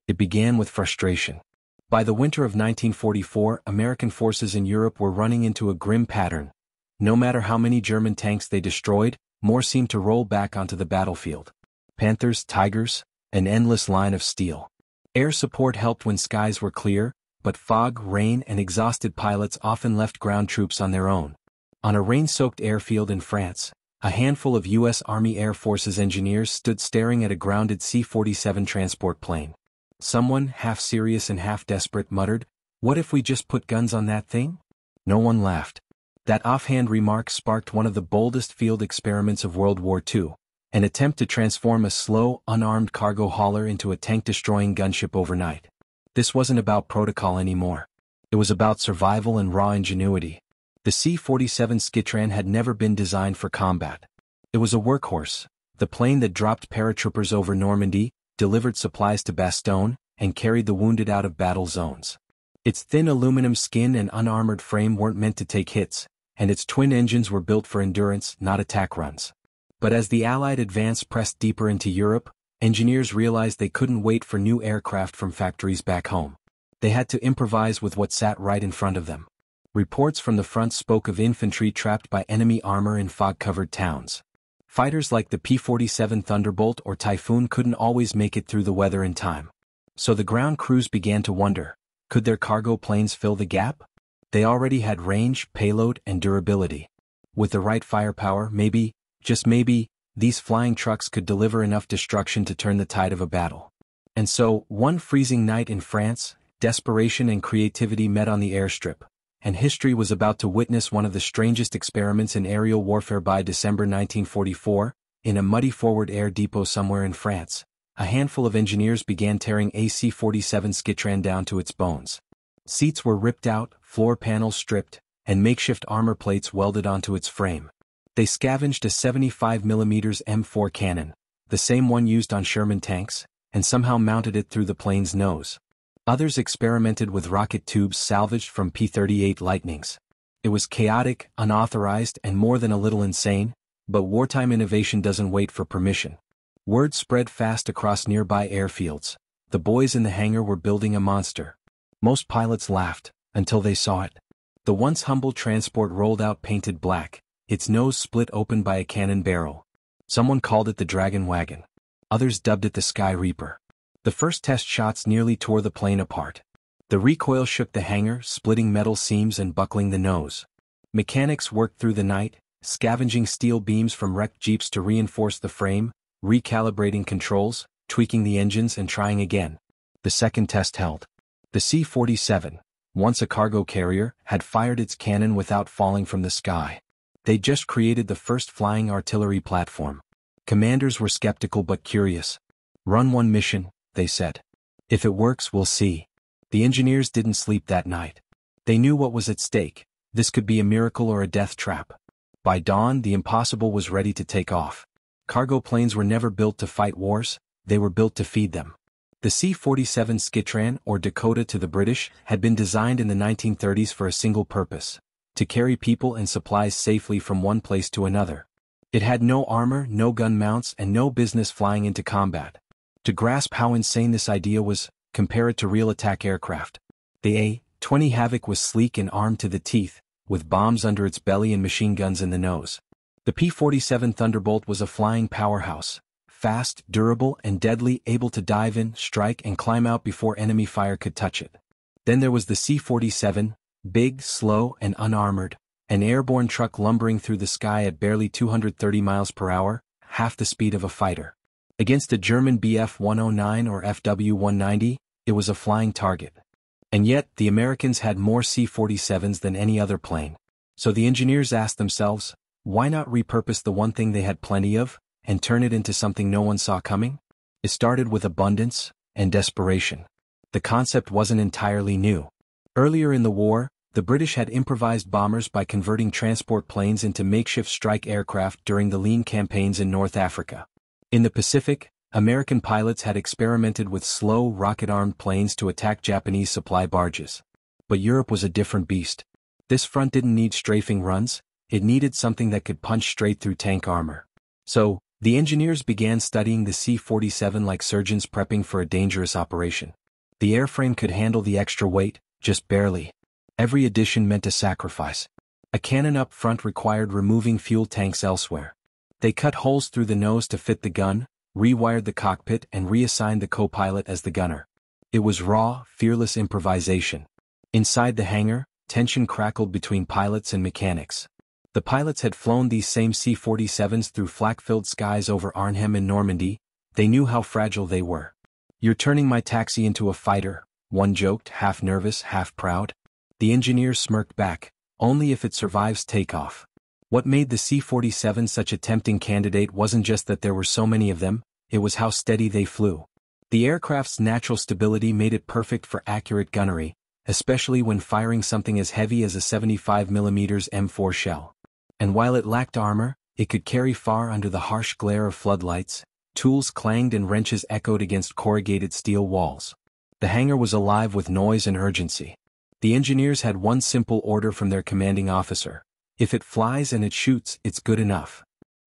It began with frustration. By the winter of 1944, American forces in Europe were running into a grim pattern. No matter how many German tanks they destroyed, more seemed to roll back onto the battlefield. Panthers, Tigers, an endless line of steel. Air support helped when skies were clear, but fog, rain, and exhausted pilots often left ground troops on their own. On a rain-soaked airfield in France, a handful of U.S. Army Air Forces engineers stood staring at a grounded C-47 transport plane. Someone, half serious and half desperate, muttered, "What if we just put guns on that thing?" No one laughed. That offhand remark sparked one of the boldest field experiments of World War II, an attempt to transform a slow, unarmed cargo hauler into a tank-destroying gunship overnight. This wasn't about protocol anymore. It was about survival and raw ingenuity. The C-47 Spectre had never been designed for combat. It was a workhorse, the plane that dropped paratroopers over Normandy, delivered supplies to Bastogne, and carried the wounded out of battle zones. Its thin aluminum skin and unarmored frame weren't meant to take hits, and its twin engines were built for endurance, not attack runs. But as the Allied advance pressed deeper into Europe, engineers realized they couldn't wait for new aircraft from factories back home. They had to improvise with what sat right in front of them. Reports from the front spoke of infantry trapped by enemy armor in fog-covered towns. Fighters like the P-47 Thunderbolt or Typhoon couldn't always make it through the weather in time. So the ground crews began to wonder, could their cargo planes fill the gap? They already had range, payload, and durability. With the right firepower, maybe, just maybe, these flying trucks could deliver enough destruction to turn the tide of a battle. And so, one freezing night in France, desperation and creativity met on the airstrip, and history was about to witness one of the strangest experiments in aerial warfare. By December 1944, in a muddy forward air depot somewhere in France, a handful of engineers began tearing AC-47 Spectre down to its bones. Seats were ripped out, floor panels stripped, and makeshift armor plates welded onto its frame. They scavenged a 75mm M4 cannon, the same one used on Sherman tanks, and somehow mounted it through the plane's nose. Others experimented with rocket tubes salvaged from P-38 Lightnings. It was chaotic, unauthorized, and more than a little insane, but wartime innovation doesn't wait for permission. Word spread fast across nearby airfields. The boys in the hangar were building a monster. Most pilots laughed, until they saw it. The once humble transport rolled out painted black, its nose split open by a cannon barrel. Someone called it the Dragon Wagon. Others dubbed it the Sky Reaper. The first test shots nearly tore the plane apart. The recoil shook the hangar, splitting metal seams and buckling the nose. Mechanics worked through the night, scavenging steel beams from wrecked jeeps to reinforce the frame, recalibrating controls, tweaking the engines and trying again. The second test held. The C-47, once a cargo carrier, had fired its cannon without falling from the sky. They'd just created the first flying artillery platform. Commanders were skeptical but curious. "Run one mission," they said. "If it works, we'll see." The engineers didn't sleep that night. They knew what was at stake. This could be a miracle or a death trap. By dawn, the impossible was ready to take off. Cargo planes were never built to fight wars, they were built to feed them. The C-47 Spectre, or Dakota to the British, had been designed in the 1930s for a single purpose: to carry people and supplies safely from one place to another. It had no armor, no gun mounts, and no business flying into combat. To grasp how insane this idea was, compare it to real attack aircraft. The A-20 Havoc was sleek and armed to the teeth, with bombs under its belly and machine guns in the nose. The P-47 Thunderbolt was a flying powerhouse. Fast, durable, and deadly, able to dive in, strike, and climb out before enemy fire could touch it. Then there was the C-47, big, slow, and unarmored, an airborne truck lumbering through the sky at barely 230 miles per hour, half the speed of a fighter. Against a German Bf-109 or FW-190, it was a flying target. And yet, the Americans had more C-47s than any other plane. So the engineers asked themselves, why not repurpose the one thing they had plenty of, and turn it into something no one saw coming? It started with abundance and desperation. The concept wasn't entirely new. Earlier in the war, the British had improvised bombers by converting transport planes into makeshift strike aircraft during the Lean campaigns in North Africa. In the Pacific, American pilots had experimented with slow, rocket-armed planes to attack Japanese supply barges. But Europe was a different beast. This front didn't need strafing runs, it needed something that could punch straight through tank armor. So, The engineers began studying the C-47 like surgeons prepping for a dangerous operation. The airframe could handle the extra weight, just barely. Every addition meant a sacrifice. A cannon up front required removing fuel tanks elsewhere. They cut holes through the nose to fit the gun, rewired the cockpit and reassigned the co-pilot as the gunner. It was raw, fearless improvisation. Inside the hangar, tension crackled between pilots and mechanics. The pilots had flown these same C-47s through flak-filled skies over Arnhem and Normandy. They knew how fragile they were. "You're turning my taxi into a fighter," one joked, half nervous, half proud. The engineers smirked back, "Only if it survives takeoff." What made the C-47 such a tempting candidate wasn't just that there were so many of them, it was how steady they flew. The aircraft's natural stability made it perfect for accurate gunnery, especially when firing something as heavy as a 75mm M4 shell. And while it lacked armor, it could carry far under the harsh glare of floodlights. Tools clanged and wrenches echoed against corrugated steel walls. The hangar was alive with noise and urgency. The engineers had one simple order from their commanding officer: if it flies and it shoots, it's good enough.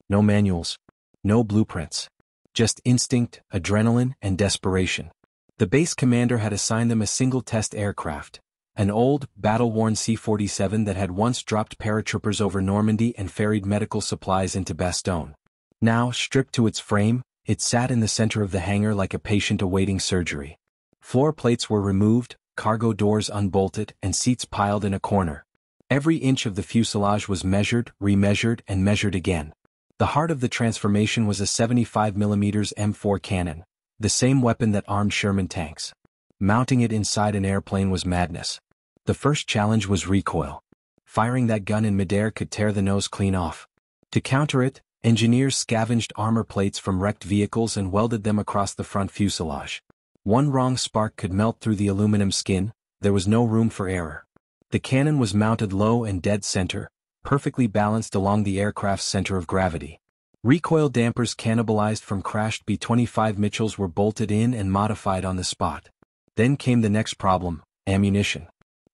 No manuals. No blueprints. Just instinct, adrenaline, and desperation. The base commander had assigned them a single test aircraft, an old, battle-worn C-47 that had once dropped paratroopers over Normandy and ferried medical supplies into Bastogne. Now, stripped to its frame, it sat in the center of the hangar like a patient awaiting surgery. Floor plates were removed, cargo doors unbolted, and seats piled in a corner. Every inch of the fuselage was measured, remeasured, and measured again. The heart of the transformation was a 75mm M4 cannon, the same weapon that armed Sherman tanks. Mounting it inside an airplane was madness. The first challenge was recoil. Firing that gun in midair could tear the nose clean off. To counter it, engineers scavenged armor plates from wrecked vehicles and welded them across the front fuselage. One wrong spark could melt through the aluminum skin. There was no room for error. The cannon was mounted low and dead center, perfectly balanced along the aircraft's center of gravity. Recoil dampers cannibalized from crashed B-25 Mitchells were bolted in and modified on the spot. Then came the next problem: ammunition.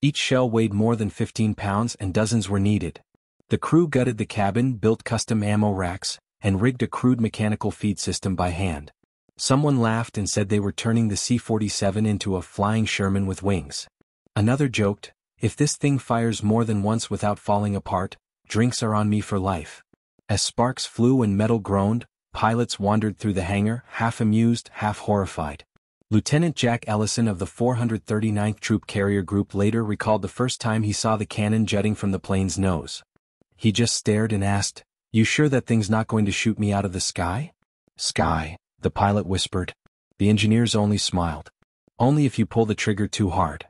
Each shell weighed more than 15 pounds and dozens were needed. The crew gutted the cabin, built custom ammo racks, and rigged a crude mechanical feed system by hand. Someone laughed and said they were turning the C-47 into a flying Sherman with wings. Another joked, "If this thing fires more than once without falling apart, drinks are on me for life." As sparks flew and metal groaned, pilots wandered through the hangar, half amused, half horrified. Lieutenant Jack Ellison of the 439th Troop Carrier Group later recalled the first time he saw the cannon jutting from the plane's nose. He just stared and asked, "You sure that thing's not going to shoot me out of the sky?" "Sky," the pilot whispered. The engineers only smiled. "Only if you pull the trigger too hard."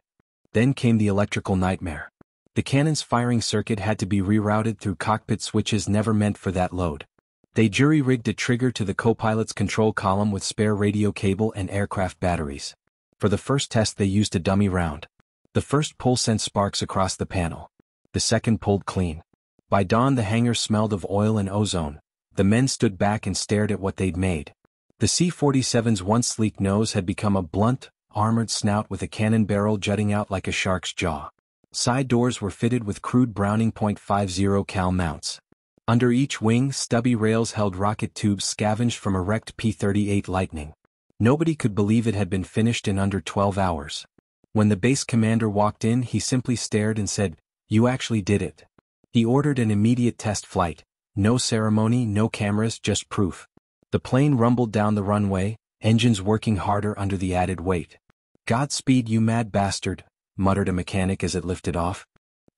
Then came the electrical nightmare. The cannon's firing circuit had to be rerouted through cockpit switches never meant for that load. They jury-rigged a trigger to the co-pilot's control column with spare radio cable and aircraft batteries. For the first test they used a dummy round. The first pull sent sparks across the panel. The second pulled clean. By dawn the hangar smelled of oil and ozone. The men stood back and stared at what they'd made. The C-47's once sleek nose had become a blunt, armored snout with a cannon barrel jutting out like a shark's jaw. Side doors were fitted with crude Browning .50 cal mounts. Under each wing, stubby rails held rocket tubes scavenged from a wrecked P-38 Lightning. Nobody could believe it had been finished in under 12 hours. When the base commander walked in, he simply stared and said, "You actually did it." He ordered an immediate test flight. No ceremony, no cameras, just proof. The plane rumbled down the runway, engines working harder under the added weight. "Godspeed, you mad bastard," muttered a mechanic as it lifted off.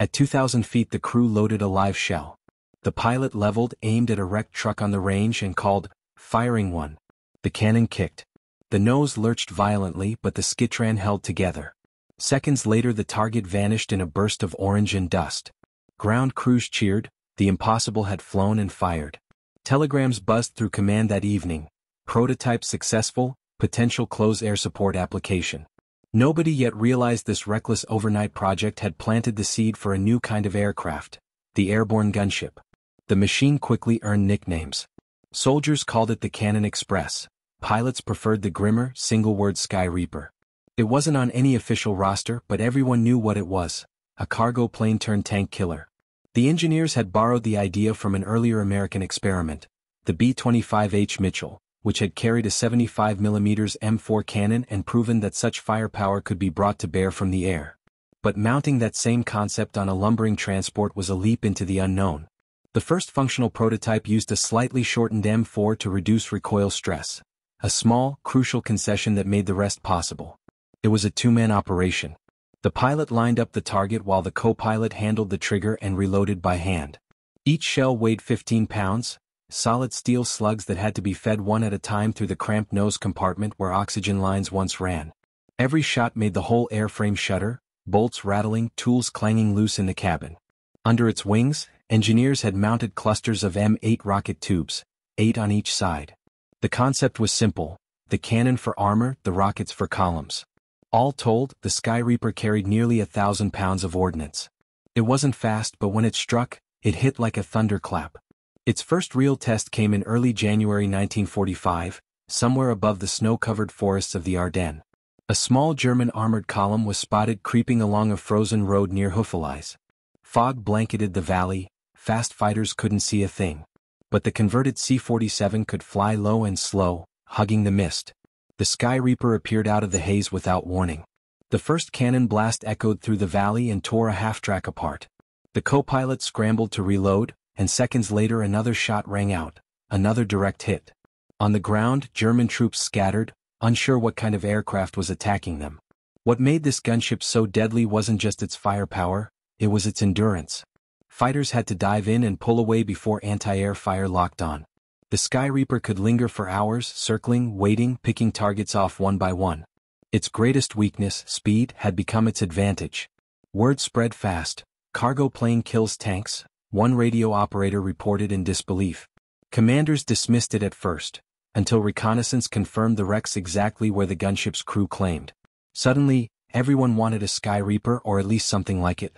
At 2,000 feet the crew loaded a live shell. The pilot leveled, aimed at a wrecked truck on the range and called, "Firing one." The cannon kicked. The nose lurched violently but the skitran held together. Seconds later the target vanished in a burst of orange and dust. Ground crews cheered, the impossible had flown and fired. Telegrams buzzed through command that evening. Prototype successful, potential close air support application. Nobody yet realized this reckless overnight project had planted the seed for a new kind of aircraft, the airborne gunship. The machine quickly earned nicknames. Soldiers called it the Cannon Express. Pilots preferred the grimmer, single-word Sky Reaper. It wasn't on any official roster, but everyone knew what it was: a cargo plane turned tank killer. The engineers had borrowed the idea from an earlier American experiment, the B-25H Mitchell, which had carried a 75mm M4 cannon and proven that such firepower could be brought to bear from the air. But mounting that same concept on a lumbering transport was a leap into the unknown. The first functional prototype used a slightly shortened M4 to reduce recoil stress, a small, crucial concession that made the rest possible. It was a two-man operation. The pilot lined up the target while the co-pilot handled the trigger and reloaded by hand. Each shell weighed 15 pounds, solid steel slugs that had to be fed one at a time through the cramped nose compartment where oxygen lines once ran. Every shot made the whole airframe shudder, bolts rattling, tools clanging loose in the cabin. Under its wings, engineers had mounted clusters of M8 rocket tubes, 8 on each side. The concept was simple: the cannon for armor, the rockets for columns. All told, the Sky Reaper carried nearly 1,000 pounds of ordnance. It wasn't fast, but when it struck, it hit like a thunderclap. Its first real test came in early January 1945, somewhere above the snow-covered forests of the Ardennes. A small German armored column was spotted creeping along a frozen road near Houffalize. Fog blanketed the valley, fast fighters couldn't see a thing. But the converted C-47 could fly low and slow, hugging the mist. The Sky Reaper appeared out of the haze without warning. The first cannon blast echoed through the valley and tore a half-track apart. The co-pilot scrambled to reload, and seconds later another shot rang out, another direct hit. On the ground, German troops scattered, unsure what kind of aircraft was attacking them. What made this gunship so deadly wasn't just its firepower, it was its endurance. Fighters had to dive in and pull away before anti-air fire locked on. The Sky Reaper could linger for hours, circling, waiting, picking targets off one by one. Its greatest weakness, speed, had become its advantage. Word spread fast: cargo plane kills tanks, one radio operator reported in disbelief. Commanders dismissed it at first, until reconnaissance confirmed the wrecks exactly where the gunship's crew claimed. Suddenly, everyone wanted a Sky Reaper or at least something like it.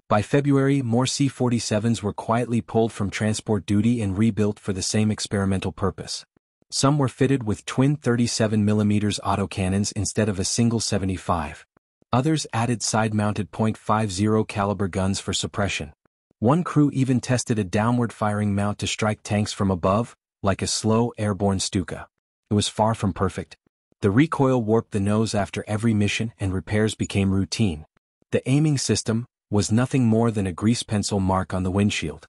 By February, more C-47s were quietly pulled from transport duty and rebuilt for the same experimental purpose. Some were fitted with twin 37mm autocannons instead of a single 75. Others added side-mounted .50 caliber guns for suppression. One crew even tested a downward-firing mount to strike tanks from above, like a slow, airborne Stuka. It was far from perfect. The recoil warped the nose after every mission and repairs became routine. The aiming system was nothing more than a grease pencil mark on the windshield.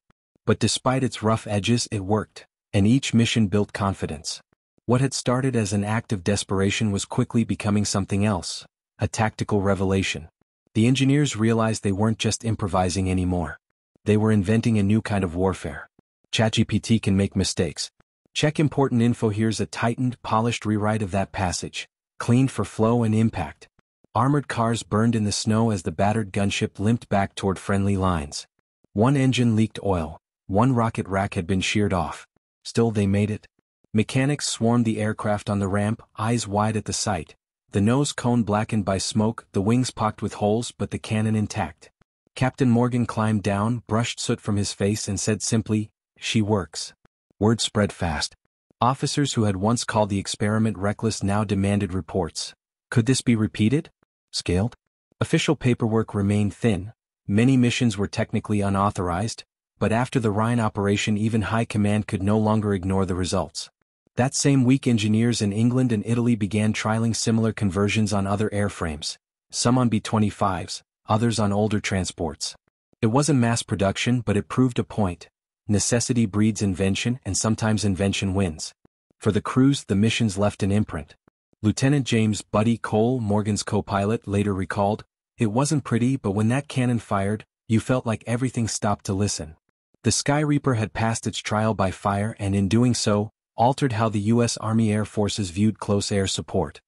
But despite its rough edges, it worked, and each mission built confidence. What had started as an act of desperation was quickly becoming something else, a tactical revelation. The engineers realized they weren't just improvising anymore. They were inventing a new kind of warfare. ChatGPT can make mistakes. Check important info. Here's a tightened, polished rewrite of that passage, cleaned for flow and impact. Armored cars burned in the snow as the battered gunship limped back toward friendly lines. One engine leaked oil, one rocket rack had been sheared off. Still they made it. Mechanics swarmed the aircraft on the ramp, eyes wide at the sight. The nose cone blackened by smoke, the wings pocked with holes but the cannon intact. Captain Morgan climbed down, brushed soot from his face and said simply, "She works." Word spread fast. Officers who had once called the experiment reckless now demanded reports. Could this be repeated? Scaled? Official paperwork remained thin. Many missions were technically unauthorized, but after the Rhine operation even high command could no longer ignore the results. That same week engineers in England and Italy began trialing similar conversions on other airframes, some on B-25s, others on older transports. It wasn't mass production, but it proved a point. Necessity breeds invention and sometimes invention wins. For the crews, the missions left an imprint. Lieutenant James "Buddy" Cole, Morgan's co-pilot, later recalled, "It wasn't pretty, but when that cannon fired, you felt like everything stopped to listen." The Sky Reaper had passed its trial by fire and in doing so, altered how the U.S. Army Air Forces viewed close air support.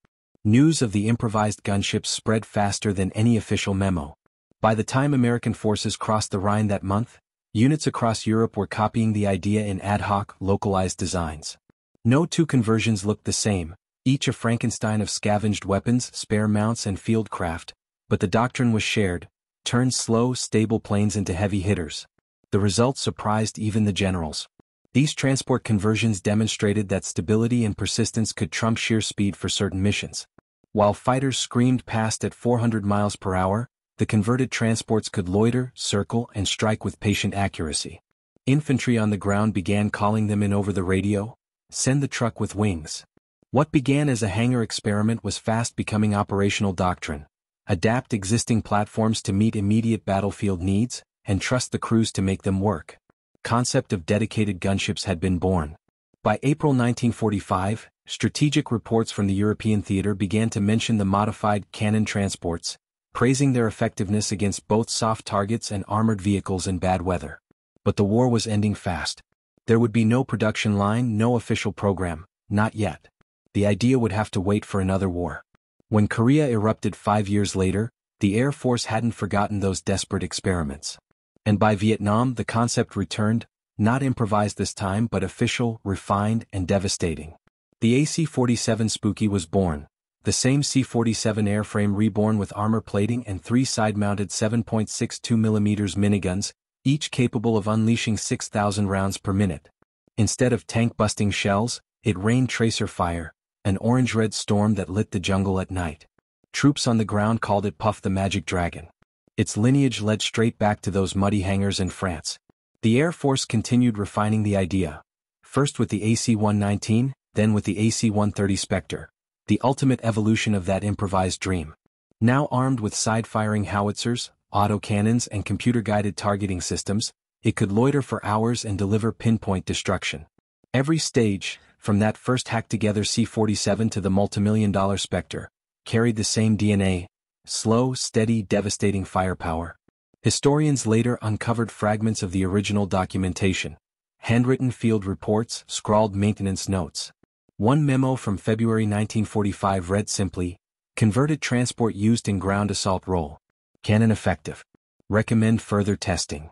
News of the improvised gunships spread faster than any official memo. By the time American forces crossed the Rhine that month, units across Europe were copying the idea in ad hoc, localized designs. No two conversions looked the same, each a Frankenstein of scavenged weapons, spare mounts and field craft, but the doctrine was shared: turn slow, stable planes into heavy hitters. The results surprised even the generals. These transport conversions demonstrated that stability and persistence could trump sheer speed for certain missions. While fighters screamed past at 400 miles per hour, the converted transports could loiter, circle, and strike with patient accuracy. Infantry on the ground began calling them in over the radio, "Send the truck with wings." What began as a hangar experiment was fast becoming operational doctrine. Adapt existing platforms to meet immediate battlefield needs, and trust the crews to make them work. Concept of dedicated gunships had been born. By April 1945, strategic reports from the European theater began to mention the modified cannon transports, praising their effectiveness against both soft targets and armored vehicles in bad weather. But the war was ending fast. There would be no production line, no official program, not yet. The idea would have to wait for another war. When Korea erupted 5 years later, the Air Force hadn't forgotten those desperate experiments. And by Vietnam the concept returned, not improvised this time but official, refined, and devastating. The AC-47 Spooky was born, the same C-47 airframe reborn with armor plating and 3 side-mounted 7.62mm miniguns, each capable of unleashing 6,000 rounds per minute. Instead of tank-busting shells, it rained tracer fire, an orange-red storm that lit the jungle at night. Troops on the ground called it Puff the Magic Dragon. Its lineage led straight back to those muddy hangars in France. The Air Force continued refining the idea, first with the AC-119, then with the AC-130 Spectre, the ultimate evolution of that improvised dream. Now armed with side-firing howitzers, autocannons and computer-guided targeting systems, it could loiter for hours and deliver pinpoint destruction. Every stage, from that first hacked-together C-47 to the multimillion-dollar Spectre, carried the same DNA: slow, steady, devastating firepower. Historians later uncovered fragments of the original documentation, handwritten field reports, scrawled maintenance notes. One memo from February 1945 read simply, "Converted transport used in ground assault role. Cannon effective. Recommend further testing."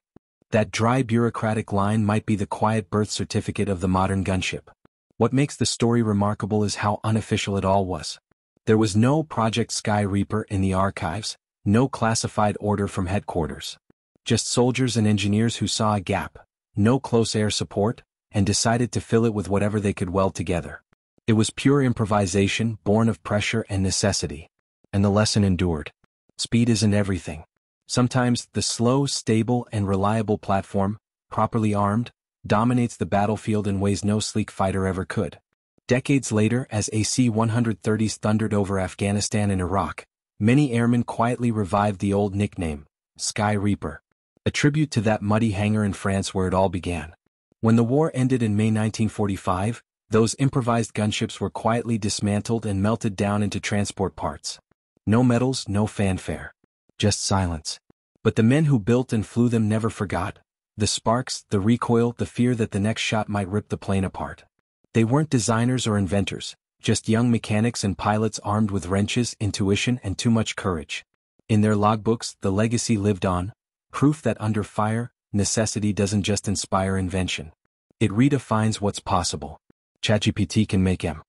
That dry bureaucratic line might be the quiet birth certificate of the modern gunship. What makes the story remarkable is how unofficial it all was. There was no Project Sky Reaper in the archives, no classified order from headquarters. Just soldiers and engineers who saw a gap, no close air support, and decided to fill it with whatever they could weld together. It was pure improvisation, born of pressure and necessity. And the lesson endured. Speed isn't everything. Sometimes the slow, stable, and reliable platform, properly armed, dominates the battlefield in ways no sleek fighter ever could. Decades later, as AC-130s thundered over Afghanistan and Iraq, many airmen quietly revived the old nickname, Sky Reaper, a tribute to that muddy hangar in France where it all began. When the war ended in May 1945, those improvised gunships were quietly dismantled and melted down into transport parts. No medals, no fanfare. Just silence. But the men who built and flew them never forgot. The sparks, the recoil, the fear that the next shot might rip the plane apart. They weren't designers or inventors, just young mechanics and pilots armed with wrenches, intuition, and too much courage. In their logbooks, the legacy lived on, proof that under fire, necessity doesn't just inspire invention. It redefines what's possible. ChatGPT can make M.